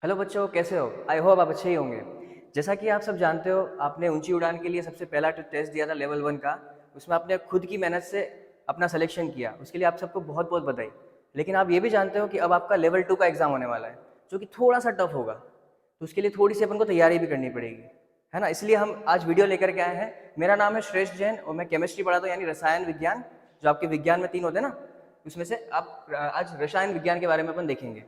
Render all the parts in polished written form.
Hello बच्चों, कैसे हो? आई होप आप अच्छे ही होंगे। जैसा कि आप सब जानते हो, आपने ऊंची उड़ान के लिए सबसे पहला टेस्ट दिया था लेवल 1 का। उसमें आपने खुद की मेहनत से अपना सिलेक्शन किया, उसके लिए आप सबको बहुत बहुत बधाई। लेकिन आप ये भी जानते हो कि अब आपका लेवल 2 का एग्ज़ाम होने वाला है, जो कि थोड़ा सा टफ होगा। तो उसके लिए थोड़ी सी अपन को तैयारी भी करनी पड़ेगी, है ना। इसलिए हम आज वीडियो लेकर के आए हैं। मेरा नाम है श्रेष्ठ जैन और मैं केमिस्ट्री पढ़ाता हूँ, यानी रसायन विज्ञान। जो आपके विज्ञान में 3 होते हैं ना, उसमें से आप आज रसायन विज्ञान के बारे में अपन देखेंगे।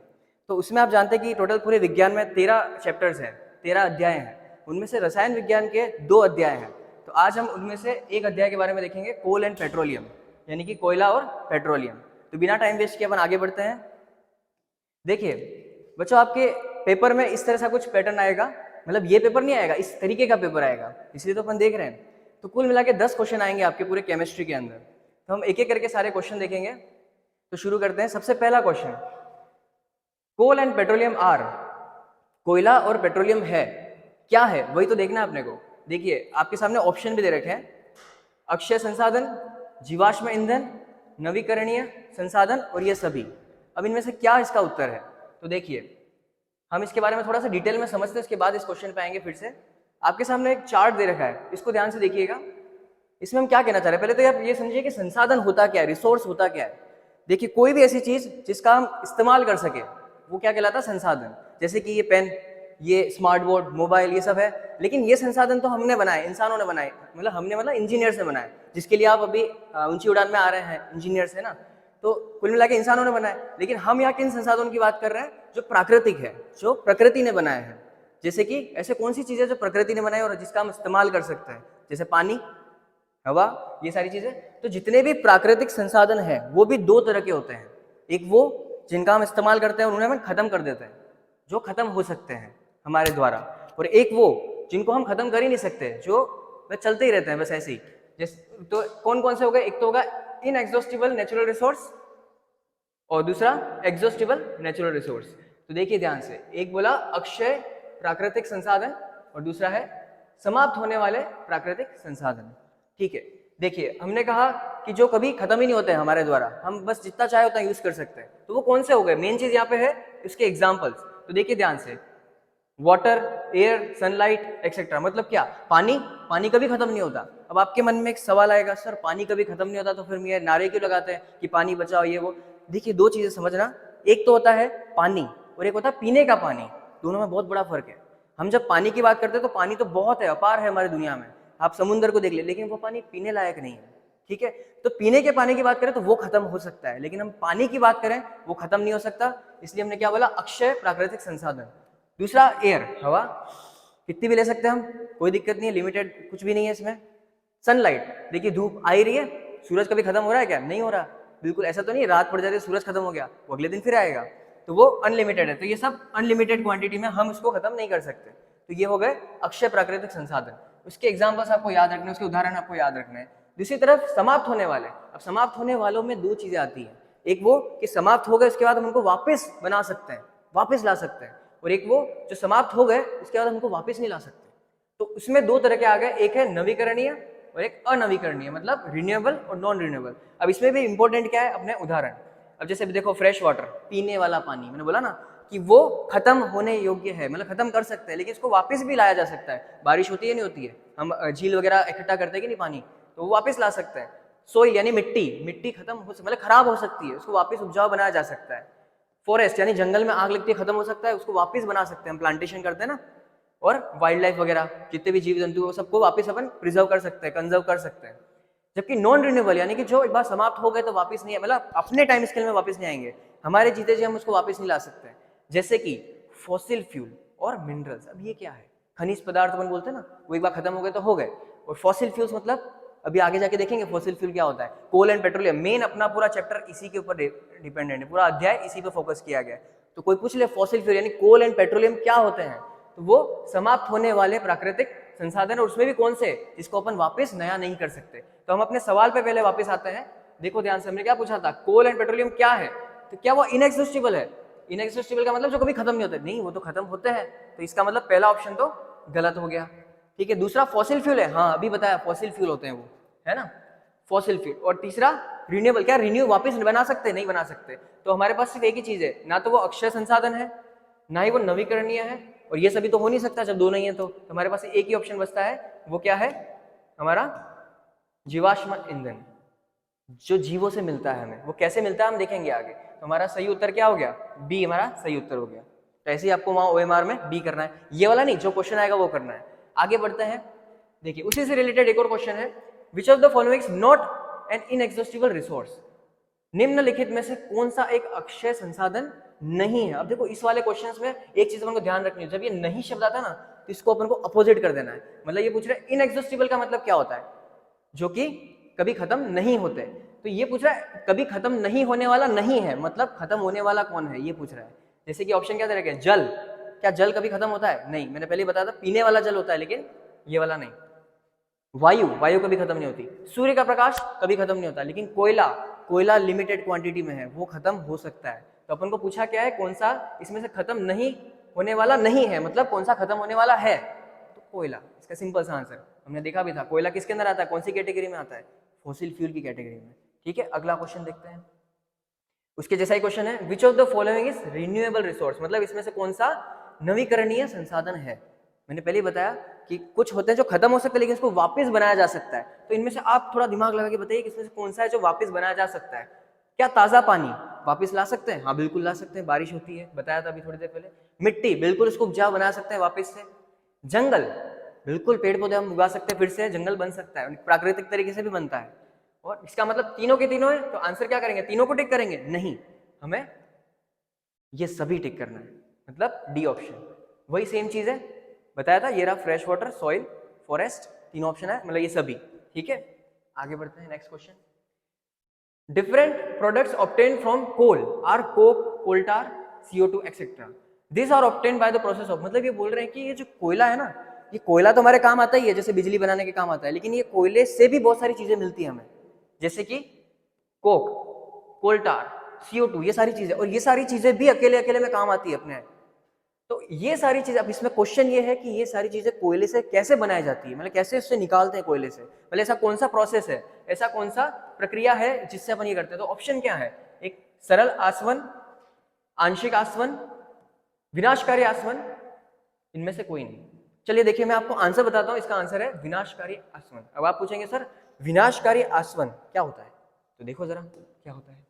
तो उसमें आप जानते हैं कि टोटल पूरे विज्ञान में 13 चैप्टर्स हैं, 13 अध्याय हैं। उनमें से रसायन विज्ञान के 2 अध्याय हैं। तो आज हम उनमें से एक अध्याय के बारे में देखेंगे, कोल एंड पेट्रोलियम, यानी कि कोयला और पेट्रोलियम। तो बिना टाइम वेस्ट किए अपन आगे बढ़ते हैं। देखिए बच्चों, आपके पेपर में इस तरह से कुछ पैटर्न आएगा, मतलब ये पेपर नहीं आएगा, इस तरीके का पेपर आएगा, इसलिए तो अपन देख रहे हैं। तो कुल मिला के 10 क्वेश्चन आएंगे आपके पूरे केमिस्ट्री के अंदर। तो हम एक एक करके सारे क्वेश्चन देखेंगे। तो शुरू करते हैं। सबसे पहला question, coal and petroleum are, कोयला और पेट्रोलियम है क्या है, वही तो देखना है अपने को। देखिए आपके सामने ऑप्शन भी दे रखे हैं, अक्षय संसाधन, जीवाश्म ईंधन, नवीकरणीय संसाधन और ये सभी। अब इनमें से क्या इसका उत्तर है? तो देखिए हम इसके बारे में थोड़ा सा डिटेल में समझते हैं, उसके बाद इस क्वेश्चन पे आएंगे फिर से। आपके सामने एक चार्ट दे रखा है, इसको ध्यान से देखिएगा। इसमें हम क्या कहना चाह रहे हैं, पहले तो आप ये समझिए कि संसाधन होता क्या है, रिसोर्स होता क्या है। देखिए कोई भी ऐसी चीज जिसका हम इस्तेमाल कर सके वो क्या कहलाता है, संसाधन। जैसे कि ये पेन, ये स्मार्ट बोर्ड, मोबाइल, ये सब है। लेकिन ये संसाधन तो हमने बनाए, इंसानों ने बनाए, मतलब हमने मतलब इंजीनियर्स ने बनाए, जिसके लिए आप अभी ऊंची उड़ान में आ रहे हैं, इंजीनियर्स है ना। तो कुल मिला के इंसानों ने बनाए। लेकिन हम यहाँ किन संसाधनों की बात कर रहे हैं, जो प्राकृतिक है, जो प्रकृति ने बनाए हैं। जैसे कि ऐसे कौन सी चीजें जो प्रकृति ने बनाई और जिसका हम इस्तेमाल कर सकते हैं, जैसे पानी, हवा, ये सारी चीजें। तो जितने भी प्राकृतिक संसाधन हैं वो भी 2 तरह के होते हैं। एक वो जिनका हम इस्तेमाल करते हैं और उन्हें हम खत्म कर देते हैं, जो खत्म हो सकते हैं हमारे द्वारा। और एक वो जिनको हम खत्म कर ही नहीं सकते, जो बस चलते ही रहते हैं बस ऐसे ही। जैसे तो कौन कौन से हो गए, एक तो होगा इनएग्जॉस्टिबल नेचुरल रिसोर्स और दूसरा एग्जॉस्टिबल नेचुरल रिसोर्स। तो देखिए ध्यान से, एक बोला अक्षय प्राकृतिक संसाधन और दूसरा है समाप्त होने वाले प्राकृतिक संसाधन। ठीक है, देखिए हमने कहा कि जो कभी खत्म ही नहीं होते हैं हमारे द्वारा, हम बस जितना चाहे उतना यूज कर सकते हैं। तो वो कौन से हो गए, मेन चीज यहाँ पे है इसके एग्जाम्पल्स। तो देखिए ध्यान से, वाटर, एयर, सनलाइट एक्सेट्रा। मतलब क्या, पानी, पानी कभी खत्म नहीं होता। अब आपके मन में एक सवाल आएगा, सर पानी कभी खत्म नहीं होता तो फिर ये नारे क्यों लगाते हैं कि पानी बचाओ ये वो। देखिए 2 चीजें समझना, एक तो होता है पानी और एक होता है पीने का पानी। दोनों में बहुत बड़ा फर्क है। हम जब पानी की बात करते हैं तो पानी तो बहुत है, अपार है हमारी दुनिया में, आप समुद्र को देख ले, लेकिन वो पानी पीने लायक नहीं है। ठीक है, तो पीने के पानी की बात करें तो वो खत्म हो सकता है, लेकिन हम पानी की बात करें वो खत्म नहीं हो सकता। इसलिए हमने क्या बोला, अक्षय प्राकृतिक संसाधन। दूसरा एयर, हवा, कितनी भी ले सकते हैं हम, कोई दिक्कत नहीं है, लिमिटेड कुछ भी नहीं है इसमें। सनलाइट, देखिए धूप आ ही रही है, सूरज कभी खत्म हो रहा है क्या, नहीं हो रहा। बिल्कुल ऐसा तो नहीं रात पड़ जाती है सूरज खत्म हो गया, वो अगले दिन फिर आएगा। तो वो अनलिमिटेड है। तो ये सब अनलिमिटेड क्वांटिटी में हम उसको खत्म नहीं कर सकते। तो ये हो गए अक्षय प्राकृतिक संसाधन। उसके एग्जाम्पल्स आपको याद रखने, उसके उदाहरण आपको याद रखने हैं। दूसरी तरफ समाप्त होने वाले, अब समाप्त होने वालों में 2 चीजें आती हैं। एक वो कि समाप्त हो गए उसके बाद हम उनको वापस बना सकते हैं, वापस ला सकते हैं। और एक वो जो समाप्त हो गए उसके बाद हम उनको वापस नहीं ला सकते। तो उसमें 2 तरह के आ गए, एक है नवीकरणीय और एक अनवीकरणीय, मतलब रिन्यूएबल और नॉन रिन्यूएबल। अब इसमें भी इंपॉर्टेंट क्या है, अपने उदाहरण। अब जैसे देखो फ्रेश वाटर, पीने वाला पानी, मैंने बोला ना कि वो खत्म होने योग्य है, मतलब खत्म कर सकते हैं, लेकिन इसको वापस भी लाया जा सकता है। बारिश होती है नहीं होती है, हम झील वगैरह इकट्ठा करते हैं कि नहीं पानी, तो वो वापस ला सकते हैं। सोइल यानी मिट्टी, मिट्टी खत्म हो, मतलब खराब हो सकती है, उसको वापस उपजाऊ बनाया जा सकता है। फॉरेस्ट यानी जंगल में आग लगती है, खत्म हो सकता है, उसको वापस बना सकते हैं, हम प्लांटेशन करते हैं ना। और वाइल्ड लाइफ वगैरह जितने भी जीव जंतु, सबको वापस अपन प्रिजर्व कर सकते हैं, कंजर्व कर सकते हैं। जबकि नॉन रिन्यूएबल यानी कि जो एक बार समाप्त हो गए तो वापस नहीं है, मतलब अपने टाइम स्केल में वापस नहीं आएंगे, हमारे जीते जी हम उसको वापस नहीं ला सकते। जैसे कि फॉसिल फ्यूल और मिनरल्स। अब ये क्या है, खनिज पदार्थ अपन बोलते हैं ना, वो एक बार खत्म हो गए तो हो गए। और फॉसिल फ्यूल्स मतलब अभी आगे जाके देखेंगे फॉसिल फ्यूल क्या होता है। कोल एंड पेट्रोलियम, मेन अपना पूरा चैप्टर इसी के ऊपर डिपेंडेंट है, पूरा अध्याय इसी पे फोकस किया गया है। तो कोई पूछ ले फॉसिल फ्यूल यानी कोल एंड पेट्रोलियम क्या होते हैं, तो वो समाप्त होने वाले प्राकृतिक संसाधन, और उसमें भी कौन से, जिसको अपन वापस नया नहीं कर सकते। तो हम अपने सवाल पे पहले वापस आते हैं। देखो ध्यान से, हमने क्या पूछा था, कोल एंड पेट्रोलियम क्या है, तो क्या वो इनएग्जॉस्टिबल है। इनएग्जॉस्टिबल का मतलब जो कभी खत्म नहीं होते, नहीं, वो तो खत्म होते हैं। तो इसका मतलब पहला ऑप्शन तो गलत हो गया। ठीक है, दूसरा फॉसिल फ्यूल है, हाँ अभी बताया फॉसिल फ्यूल होते हैं वो, है ना, फॉसिल फ्यूल। और तीसरा रिन्यूएबल, क्या रिन्यू वापस बना सकते, नहीं बना सकते। तो हमारे पास सिर्फ एक ही चीज है, ना तो वो अक्षय संसाधन है, ना ही वो नवीकरणीय है, और ये सभी तो हो नहीं सकता जब दो नहीं है। तो हमारे पास एक ही ऑप्शन बचता है, वो क्या है हमारा जीवाश्म ईंधन, जो जीवों से मिलता है हमें। वो कैसे मिलता है हम देखेंगे आगे। तो हमारा सही उत्तर क्या हो गया, बी हमारा सही उत्तर हो गया। तो ऐसे ही आपको वहां OMR में बी करना है, ये वाला नहीं, जो क्वेश्चन आएगा वो करना है। आगे बढ़ते हैं, देखिए उसी से रिलेटेड एक और क्वेश्चन है, which of the following is not an inexhaustible resource, निम्नलिखित में से कौन सा एक अक्षय संसाधन नहीं है। अब देखो इस वाले क्वेश्चंस में एक चीज अपन को ध्यान रखनी है, जब ये नहीं शब्द आता है ना, तो इसको अपन को अपोजिट कर देना है। मतलब ये पूछ रहे हैं इनएग्जॉस्टिबल का मतलब क्या होता है, जो कि कभी खत्म नहीं होते। तो ये पूछ रहा है कभी खत्म नहीं होने वाला नहीं है, मतलब खत्म होने वाला कौन है, ये पूछ रहा है। जैसे कि ऑप्शन क्या दे रखे हैं, जल, क्या जल कभी खत्म होता है, नहीं, मैंने पहले बताया था पीने वाला जल होता है, लेकिन ये वाला नहीं। वायु, वायु कभी खत्म नहीं होती। सूर्य का प्रकाश कभी खत्म नहीं होता, लेकिन कोयला, कोयला लिमिटेड क्वांटिटी में है, वो खत्म हो सकता है। तो अपन को पूछा क्या है, कौन सा इसमें से खत्म नहीं होने वाला नहीं है, मतलब कौन सा खत्म होने वाला है, तो कोयला, इसका सिंपल सा आंसर। हमने देखा भी था कोयला किसके अंदर आता है, कौन सी कैटेगरी में आता है, फॉसिल फ्यूल की कैटेगरी में। ठीक है, अगला क्वेश्चन देखते हैं। उसके जैसा ही क्वेश्चन है, which of the following is renewable resource, मतलब इसमें से कौन सा नवीकरणीय संसाधन है। मैंने पहले ही बताया कि कुछ होते हैं जो खत्म हो सकते हैं लेकिन इसको वापस बनाया जा सकता है। तो इनमें से आप थोड़ा दिमाग लगा के बताइए कि इसमें से कौन सा है जो वापस बनाया जा सकता है। क्या ताजा पानी वापस ला सकते हैं, हाँ बिल्कुल ला सकते हैं, बारिश होती है, बताया था अभी थोड़ी देर पहले। मिट्टी, बिल्कुल उसको उपजाऊ बना सकते हैं वापस से। जंगल, बिल्कुल पेड़ पौधे हम उगा सकते हैं, फिर से जंगल बन सकता है, प्राकृतिक तरीके से भी बनता है। और इसका मतलब तीनों के तीनों है, तो आंसर क्या करेंगे, तीनों को टिक करेंगे, नहीं, हमें ये सभी टिक करना है, मतलब डी ऑप्शन। वही सेम चीज है, बताया था, ये रहा फ्रेश वाटर, सॉइल, फॉरेस्ट, तीन ऑप्शन है, मतलब ये सभी। ठीक है, आगे बढ़ते हैं, next question. Different products obtain from coal are coke, coal tar, CO2 etcetera, this are obtain by the process of, मतलब ये बोल रहे हैं कि ये जो कोयला है ना, ये कोयला तो हमारे काम आता ही है, जैसे बिजली बनाने के काम आता है, लेकिन ये कोयले से भी बहुत सारी चीजें मिलती है हमें, जैसे कि कोक, कोल टार, CO2, ये सारी चीजें, और ये सारी चीजें भी अकेले अकेले में काम आती है अपने। तो ये सारी चीजें, अब इसमें क्वेश्चन ये है कि ये सारी चीजें कोयले से कैसे बनाई जाती है, मतलब कैसे उससे निकालते हैं कोयले से, मतलब ऐसा कौन सा प्रोसेस है, ऐसा कौन सा प्रक्रिया है जिससे अपन ये करते हैं। तो ऑप्शन क्या है, एक सरल आसवन, आंशिक आसवन, विनाशकारी आसवन, इनमें से कोई नहीं। चलिए देखिए मैं आपको आंसर बताता हूं, इसका आंसर है विनाशकारी आसवन। अब आप पूछेंगे सर विनाशकारी आसवन क्या होता है, तो देखो जरा क्या होता है।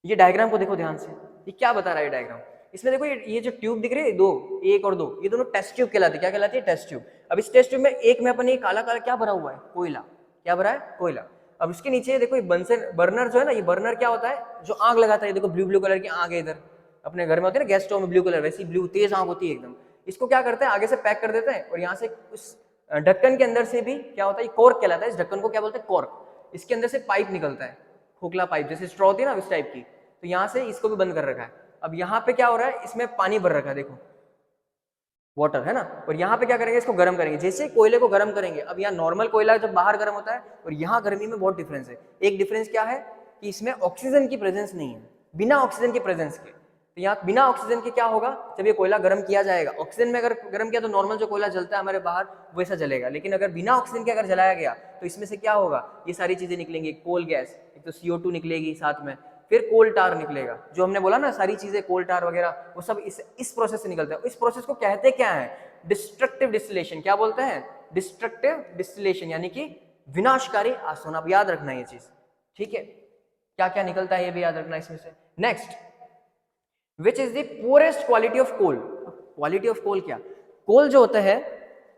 ये डायग्राम को देखो ध्यान से, ये क्या बता रहा है डायग्राम। इसमें देखो ये जो ट्यूब दिख रही है, दो, एक और दो, ये दोनों टेस्ट ट्यूब कहलाती है। क्या कहलाती है, टेस्ट ट्यूब। अब इस टेस्ट ट्यूब में एक में अपन ये काला काला क्या भरा हुआ है, कोयला, क्या भरा है, कोयला। अब इसके नीचे देखो बंसर बर्नर जो है ना, ये बर्नर क्या होता है, जो आग लगाता है, देखो ब्लू ब्लू कलर की आग है इधर, अपने घर में होती है ना गैस स्टोव में ब्लू कलर, वैसी ब्लू तेज आग होती है एकदम। इसको क्या करते हैं, आगे से पैक कर देते हैं, और यहाँ से उस ढक्कन के अंदर से भी क्या होता है, कॉर्क कहलाता है, इस ढक्कन को क्या बोलते हैं, कॉर्क। इसके अंदर से पाइप निकलता है, खोखला पाइप, जैसे स्ट्रॉ होती है ना उस टाइप की। तो यहाँ से इसको भी बंद कर रखा है। अब यहाँ पे क्या हो रहा है, इसमें पानी भर रखा है, देखो वाटर है ना, और यहाँ पे क्या करेंगे, इसको गर्म करेंगे। जैसे कोयले को गर्म करेंगे, अब यहाँ नॉर्मल कोयला जब बाहर गर्म होता है और यहाँ गर्मी में बहुत डिफरेंस है। एक डिफरेंस क्या है कि इसमें ऑक्सीजन की प्रेजेंस नहीं है, बिना ऑक्सीजन के प्रेजेंस के। तो यहाँ बिना ऑक्सीजन के क्या होगा, जब ये कोयला गर्म किया जाएगा, ऑक्सीजन में अगर गर्म किया तो नॉर्मल जो कोयला जलता है हमारे बाहर वैसा जलेगा, लेकिन अगर बिना ऑक्सीजन के अगर जलाया गया तो इसमें से क्या होगा, ये सारी चीजें निकलेंगी, कोल गैस, एक तो CO2 निकलेगी साथ में, फिर कोल टार निकलेगा, जो हमने बोला ना सारी चीजें कोल टार वगैरह वो सब इस प्रोसेस से निकलता है। इस प्रोसेस को कहते क्या है, डिस्ट्रक्टिव डिस्टिलेशन। क्या बोलते हैं, डिस्ट्रक्टिव डिस्टिलेशन, यानी कि विनाशकारी आसवन। आप याद रखना ये चीज, ठीक है, क्या क्या निकलता है ये भी याद रखना इसमें से। Next, which is the poorest quality of coal. Quality of coal क्या, कोल जो होता है,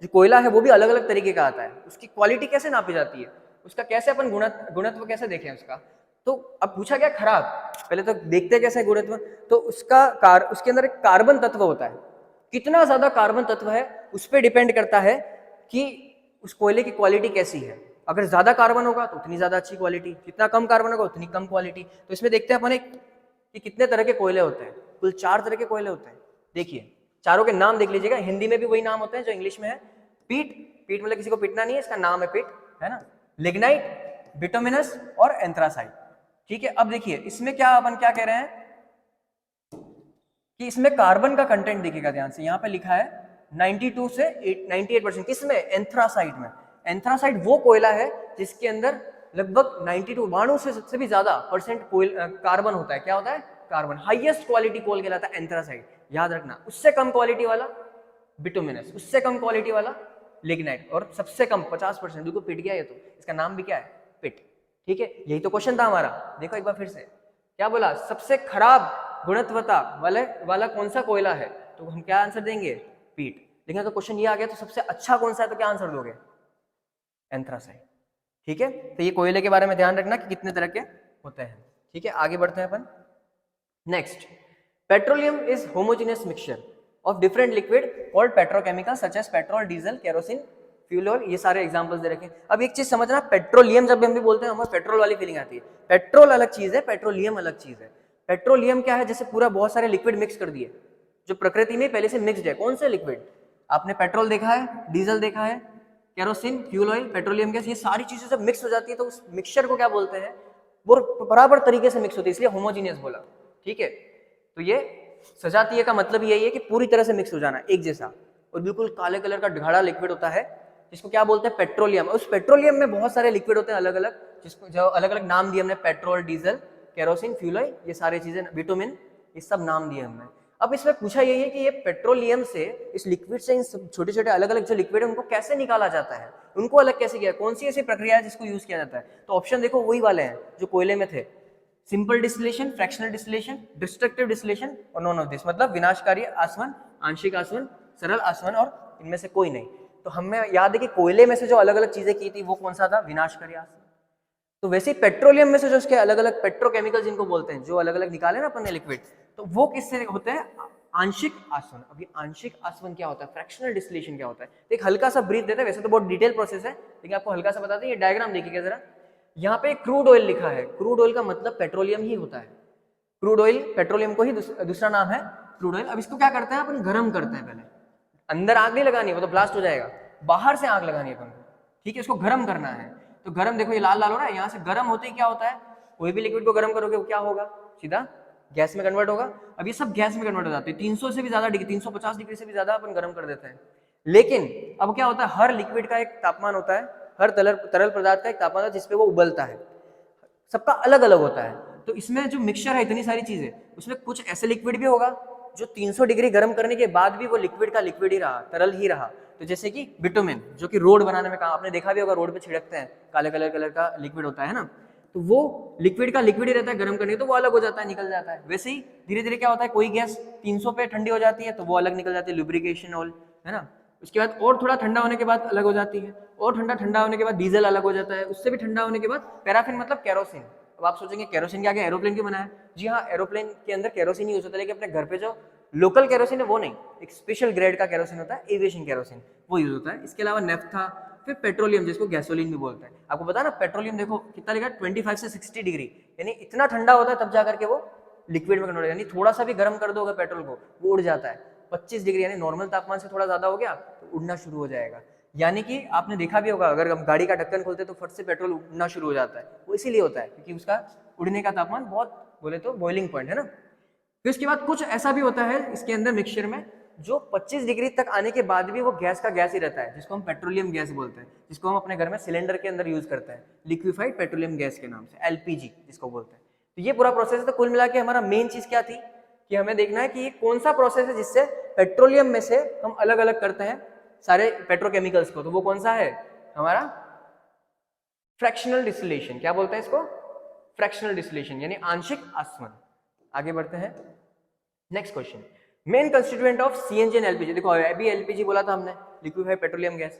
जो कोयला है वो भी अलग अलग तरीके का आता है, उसकी क्वालिटी कैसे नापी जाती है, उसका कैसे अपन गुणत्व कैसे देखें उसका। तो अब पूछा गया खराब, पहले तो देखते कैसे गुणत्व, तो उसके अंदर एक कार्बन तत्व होता है, कितना ज्यादा कार्बन तत्व है उस पर डिपेंड करता है कि उस कोयले की क्वालिटी कैसी है। अगर ज्यादा कार्बन होगा तो उतनी ज्यादा अच्छी क्वालिटी, जितना कम कार्बन होगा उतनी कम क्वालिटी। तो इसमें देखते हैं अपन कि कितने तरह के कोयले होते हैं, कुल 4 तरह के कोयले होते हैं। देखिए चारों के नाम देख लीजिएगा, हिंदी में भी वही नाम होते हैं जो इंग्लिश में है। पीट, पीट मतलब किसी को पीटना नहीं है, इसका नाम है पीट, है ना। लिग्नाइट, बिटुमिनस और एंथ्रासाइट। ठीक है, अब देखिए इसमें क्या अपन क्या कह रहे हैं कि इसमें कार्बन का कंटेंट देखिएगा ध्यान से, यहाँ पे लिखा है 92 से 98%। किसमें, एंथ्रासाइट में। एंथ्रासाइट वो कोयला है जिसके अंदर लगभग 92 से सबसे भी ज्यादा % कार्बन होता है। क्या होता है, कार्बन। हाईएस्ट क्वालिटी कोल कहलाता है एंथ्रासाइट। याद रखना। उससे कम क्वालिटी वाला बिटुमिनस, उससे कम क्वालिटी वाला लिग्नाइट, और सबसे कम 50%। देखो पिट गया ये तो, इसका नाम भी क्या है, पिट। ठीक है, यही तो क्वेश्चन था हमारा। देखो एक बार फिर से क्या बोला, सबसे खराब गुणवत्ता वाला कौन सा कोयला है, तो हम क्या आंसर देंगे, पीट। लेकिन अगर क्वेश्चन ये आ गया तो सबसे अच्छा कौन सा है, तो क्या आंसर दोगे, एंथ्रासाइट। ठीक है, तो ये कोयले के बारे में ध्यान रखना कि कितने तरह के होते हैं। ठीक है, आगे बढ़ते हैं अपन। Next, petroleum is homogeneous mixture of different liquid called petrochemical such as petrol, diesel, kerosene, fuel oil. ये सारे एग्जांपल्स दे रखे हैं। अब एक चीज समझना, पेट्रोलियम जब भी हम भी बोलते हैं हमें पेट्रोल वाली फीलिंग आती है। पेट्रोल अलग चीज है, पेट्रोलियम अलग चीज है। पेट्रोलियम क्या है, जैसे पूरा बहुत सारे लिक्विड मिक्स कर दिए जो प्रकृति में पहले से मिक्सड है। कौन से लिक्विड, आपने पेट्रोल देखा है, डीजल देखा है, kerosene, fuel oil, petroleum gas, ये सारी चीजें जब मिक्स हो जाती है तो उस मिक्सचर को क्या बोलते हैं, वो बराबर तरीके से मिक्स होती है, इसलिए होमोजीनियस बोला। ठीक है, तो ये सजातीय का मतलब यही है कि पूरी तरह से मिक्स हो जाना एक जैसा, और बिल्कुल काले कलर का गाढ़ा लिक्विड होता है जिसको क्या बोलते हैं, पेट्रोलियम। उस पेट्रोलियम में बहुत सारे लिक्विड होते हैं अलग अलग, जिसको जो अलग अलग नाम दिए हमने, petrol, diesel, kerosene, fuel oil, ये सारी चीजें, बिटुमिन, ये सब नाम दिए हमने। अब इसमें पूछा यही है कि ये पेट्रोलियम से, इस लिक्विड से, इन छोटे छोटे अलग अलग जो लिक्विड है उनको कैसे निकाला जाता है, उनको अलग कैसे किया, कौन सी ऐसी प्रक्रिया है जिसको यूज किया जाता है। तो ऑप्शन देखो वही वाले हैं जो कोयले में थे, simple distillation, fractional distillation, destructive distillation और नॉन ऑफ दिस, मतलब विनाशकारी आसवन, आंशिक आसवन, सरल आसवन, और इनमें से कोई नहीं। तो हमें याद है कि कोयले में से जो अलग अलग चीजें की थी वो कौन सा था, विनाशकारी आसवन। तो वैसे ही पेट्रोलियम में से जो उसके अलग अलग पेट्रोकेमिकल जिनको बोलते हैं, जो अलग अलग निकाले ना अपन ने लिक्विड, तो वो किससे होते हैं, आंशिक आसवन। अभी आंशिक आसवन क्या होता है, फ्रैक्शनल डिस्टिलेशन क्या होता है, एक हल्का सा ब्रीफ देता है, वैसे तो बहुत डिटेल प्रोसेस है लेकिन आपको हल्का सा बताते हैं। ये डायग्राम देखिएगा जरा, यहाँ पे क्रूड ऑयल लिखा है, क्रूड ऑयल का मतलब पेट्रोलियम ही होता है। क्रूड ऑयल पेट्रोलियम को ही दूसरा नाम है क्रूड ऑयल। अब इसको क्या करते हैं अपन, गर्म करते हैं पहले, अंदर आग नहीं लगानी है, वो तो ब्लास्ट हो जाएगा, बाहर से आग लगानी है अपन को। ठीक है, इसको गर्म करना है। तो गर्म देखो ये लाल लाल हो रहा है, यहाँ से गर्म होते ही क्या होता है, कोई भी लिक्विड को गर्म करोगे वो क्या होगा, सीधा गैस में कन्वर्ट होगा। अब ये सब गैस में कन्वर्ट हो जाते हैं, 300 से भी ज्यादा डिग्री, 350 डिग्री से भी ज्यादा अपन गर्म कर देते हैं। लेकिन अब क्या होता है, हर लिक्विड का एक तापमान होता है, हर तरल पदार्थ का एक तापमान होता है जिसपे वो उबलता है, सबका अलग अलग होता है। तो इसमें जो मिक्सचर है, इतनी सारी चीजें, उसमें कुछ ऐसे लिक्विड भी होगा जो 300 डिग्री गर्म करने के बाद भी वो लिक्विड का लिक्विड ही रहा, तरल ही रहा। तो जैसे कि बिटुमिन, जो कि रोड बनाने में काम, आपने देखा भी होगा रोड पे छिड़कते हैं, काले कलर का लिक्विड होता है ना, तो वो लिक्विड का लिक्विड ही रहता है, गर्म करने के तो वो अलग हो जाता है, निकल जाता है। वैसे ही धीरे धीरे क्या होता है, कोई गैस 300 पे ठंडी हो जाती है तो वो अलग निकल जाती है, लुब्रिकेशन ऑयल, है ना। उसके बाद और थोड़ा ठंडा होने के बाद अलग हो जाती है, और ठंडा होने के बाद डीजल अलग हो जाता है, उससे भी ठंडा होने के बाद पैराफिन, मतलब केरोसिन। अब आप सोचेंगे केरोसिन के आगे एरोप्लेन क्यों बनाया, जी हाँ, एरोप्लेन के अंदर केरोसिन यूज होता है, लेकिन अपने घर पे जो लोकल केरोसिन है वो नहीं, एक स्पेशल ग्रेड का केरोसिन होता है, एविएशन केरोसिन, वो यूज होता है। इसके अलावा नेफ्था, फिर पेट्रोलियम जिसको गैसोलीन भी बोलते हैं। आपको पता है ना, पेट्रोलियम देखो कितना लिखा है, 25 से 60 डिग्री, यानी इतना ठंडा होता है तब जाकर के वो लिक्विड में कन्वर्ट होता है। यानी थोड़ा सा भी गर्म कर दो अगर पेट्रोल को, वो उड़ जाता है। 25 डिग्री यानी नॉर्मल तापमान से थोड़ा ज्यादा हो गया तो उड़ना शुरू हो जाएगा। यानी कि आपने देखा भी होगा, अगर हम गाड़ी का ढक्कन खोलते तो फट से पेट्रोल उड़ना शुरू हो जाता है, वो इसीलिए होता है क्योंकि उसका उड़ने का तापमान बहुत, बोले तो बॉइलिंग पॉइंट है ना। फिर उसके बाद कुछ ऐसा भी होता है इसके अंदर मिक्सचर में जो 25 डिग्री तक आने के बाद भी वो गैस का गैस ही रहता है, जिसको हम पेट्रोलियम गैस बोलते हैं, जिसको हम अपने घर में सिलेंडर के अंदर यूज करते हैं, लिक्विफाइड पेट्रोलियम गैस के नाम से, एलपीजी जिसको बोलते हैं। तो ये पूरा प्रोसेस है। तो कुल मिला के हमारा मेन चीज क्या थी कि हमें देखना है कि ये कौन सा प्रोसेस है जिससे पेट्रोलियम में से हम अलग अलग करते हैं सारे पेट्रोकेमिकल्स को। तो वो कौन सा है हमारा, फ्रैक्शनल डिस्टिलेशन। क्या बोलते हैं इसको, फ्रैक्शनल डिस्टिलेशन, यानी आंशिक आसवन। आगे बढ़ते हैं, next question, main constituent of CNG and LPG. देखो अभी एलपीजी बोला था हमने, लिक्विफाइड पेट्रोलियम गैस।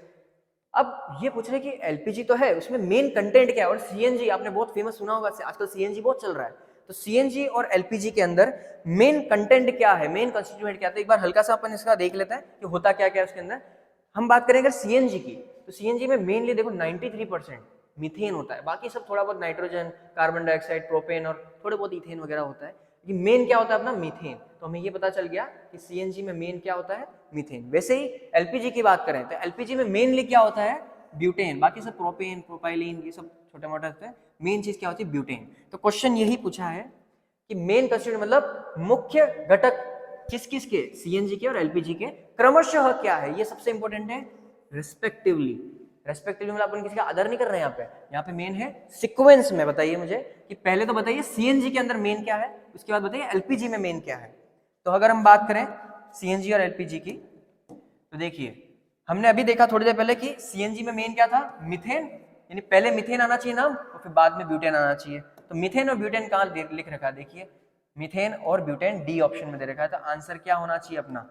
अब ये पूछ रहे कि एलपीजी तो है, उसमें मेन कंटेंट क्या है, और सीएनजी आपने बहुत फेमस सुना होगा, आजकल सीएनजी बहुत चल रहा है। तो सीएनजी और एलपीजी के अंदर मेन कंटेंट क्या है, मेन कंस्टिट्यूएंट क्या है, तो एक बार हल्का सा अपन इसका देख लेते हैं कि होता क्या क्या है उसके अंदर। हम बात करेंगे सीएनजी की, तो सीएनजी में मेनली देखो 93% मीथेन होता है, बाकी सब थोड़ा बहुत नाइट्रोजन, कार्बन डाइऑक्साइड, प्रोपेन और थोड़े बहुत इथेन वगैरह होता है। कि मेन क्या होता है अपना, मीथेन। तो हमें ये पता चल गया कि सीएनजी में मेन क्या होता है, मीथेन। वैसे ही एलपीजी की बात करें तो एलपीजी में मेनली क्या होता है, ब्यूटेन, बाकी सब प्रोपेन, प्रोपाइलिन, ये सब छोटे मोटे होते हैं, मेन चीज क्या होती है, ब्यूटेन। तो क्वेश्चन यही पूछा है कि मेन कंस्टिट्यूएंट मतलब मुख्य घटक किस किस के, सीएनजी के और एलपीजी के क्रमशः क्या है, ये सबसे इंपॉर्टेंट है, रिस्पेक्टिवली। रेस्पेक्टिवली मतलब अपन किसी का आदर नहीं कर रहे हैं, यहाँ पे मेन है सीक्वेंस में। बताइए मुझे कि पहले तो बताइए सीएनजी के अंदर मेन क्या है, उसके बाद बताइए एलपीजी में मेन क्या है। तो अगर हम बात करें सीएनजी और एलपीजी की, तो देखिए हमने अभी देखा थोड़ी देर पहले कि सीएनजी में मेन क्या था, मीथेन, यानी पहले मीथेन आना चाहिए नाम और फिर बाद में ब्यूटेन आना चाहिए। तो मीथेन और ब्यूटेन कहाँ लिख रखा है, देखिए मीथेन और ब्यूटेन डी ऑप्शन में दे रखा है, तो आंसर क्या होना चाहिए अपना,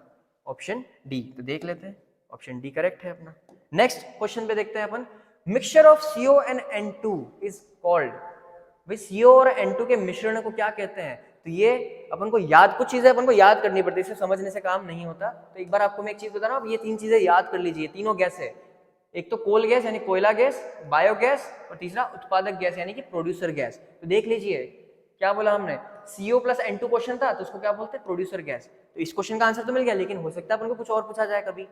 ऑप्शन डी। तो देख लेते हैं, ऑप्शन डी करेक्ट है अपना। नेक्स्ट क्वेश्चन पे देखते हैं अपन, mixture of CO and N2 is called, भाई CO और N2 के मिश्रण को क्या कहते हैं। तो ये अपन को याद, कुछ चीजें अपन को याद करनी पड़ती है, इसे समझने से काम नहीं होता। तो एक बार आपको मैं एक चीज बता रहा हूँ, ये 3 चीजें याद कर लीजिए, तीनों गैस है, एक तो कोल गैस यानी कोयला गैस, बायोगैस, और तीसरा उत्पादक गैस यानी कि प्रोड्यूसर गैस। तो देख लीजिए क्या बोला हमने, CO प्लस N2 क्वेश्चन था, तो उसको क्या बोलते हैं, प्रोड्यूसर गैस। तो इस क्वेश्चन का आंसर तो मिल गया, लेकिन हो सकता है अपन को कुछ और पूछा जाए कभी।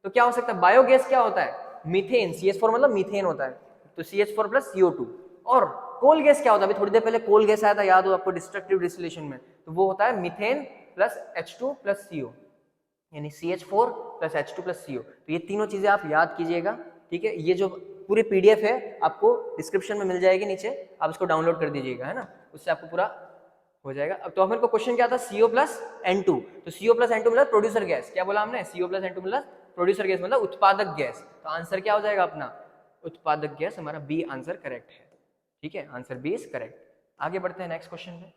तो क्या हो सकता है, बायोगैस क्या होता है, मीथेन, CH4 मतलब मीथेन होता है, तो CH4 प्लस CO2। और कोल गैस क्या होता है, अभी थोड़ी देर पहले कोल गैस आया था, याद हो आपको, डिस्ट्रक्टिव डिस्टिलेशन में, तो वो होता है methane plus H2 plus CO, यानी CH4 plus H2 plus CO। तो ये तीनों चीजें आप याद कीजिएगा, ठीक है। ये जो पूरी PDF है आपको डिस्क्रिप्शन में मिल जाएगी नीचे, आप इसको डाउनलोड कर दीजिएगा, है ना, उससे आपको पूरा हो जाएगा। अब तो हमारे को क्वेश्चन क्या था, CO प्लस N2, तो CO प्लस N2 मतलब प्रोड्यूसर गैस, क्या बोला हमने, CO प्लस N2 मतलब प्रोड्यूसर गैस मतलब उत्पादक गैस। तो आंसर क्या हो जाएगा अपना, उत्पादक गैस, हमारा बी आंसर करेक्ट है, ठीक है, आंसर बी इज करेक्ट। आगे बढ़ते हैं नेक्स्ट क्वेश्चन पे,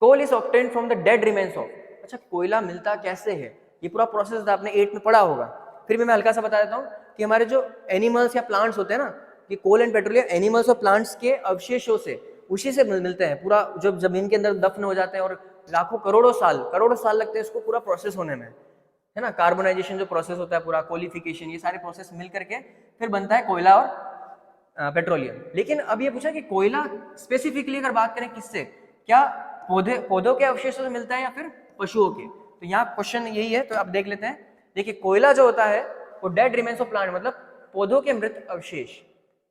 coal is obtained from the dead remains of, अच्छा कोयला मिलता कैसे है, ये पूरा प्रोसेस था, आपने 8 में पढ़ा होगा, फिर भी मैं हल्का सा बता देता हूँ कि हमारे जो एनिमल्स या प्लांट्स होते हैं ना, कि कोल एंड पेट्रोलियम एनिमल्स और प्लांट्स के अवशेषों से, उसी से मिलते हैं, पूरा जो जमीन के अंदर दफन हो जाते हैं, और लाखों करोड़ों साल लगते हैं इसको पूरा प्रोसेस होने में, है ना, कार्बोनाइजेशन जो प्रोसेस होता है पूरा, कोलिफिकेशन, ये सारे प्रोसेस मिल करके फिर बनता है कोयला और पेट्रोलियम। लेकिन अब ये पूछा कि कोयला स्पेसिफिकली अगर बात करें किससे, क्या पौधों के अवशेषों से मिलता है या फिर पशुओं के, तो यहाँ क्वेश्चन यही है। तो आप देख लेते हैं, देखिए कोयला जो होता है वो डेड रिमेन्स ऑफ प्लांट मतलब पौधों के मृत अवशेष,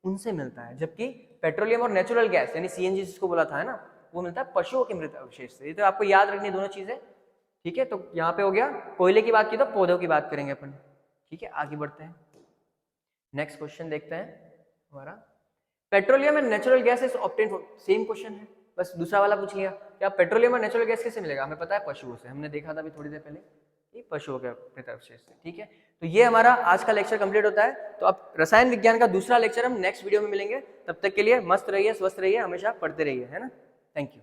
उनसे मिलता है, जबकि पेट्रोलियम और नेचुरल गैस यानी सीएनजी जिसको बोला था, है ना, वो मिलता है पशुओं के मृत अवशेष से। ये तो आपको याद रखनी दोनों चीजें, ठीक है। तो यहाँ पे हो गया कोयले की बात की, तो पौधों की बात करेंगे अपन, ठीक है। आगे बढ़ते हैं, नेक्स्ट क्वेश्चन देखते हैं हमारा, petroleum and natural gas is obtained, same question है, बस दूसरा वाला पूछ लिया। क्या पेट्रोलियम और नेचुरल गैस कैसे मिलेगा, हमें पता है पशुओं से, हमने देखा था अभी थोड़ी देर पहले कि पशुओं के तरफ से, ठीक है। तो ये हमारा आज का लेक्चर कंप्लीट होता है। तो अब रसायन विज्ञान का दूसरा लेक्चर हम नेक्स्ट वीडियो में मिलेंगे, तब तक के लिए मस्त रहिए, स्वस्थ रहिए, हमेशा पढ़ते रहिए, है ना। Thank you.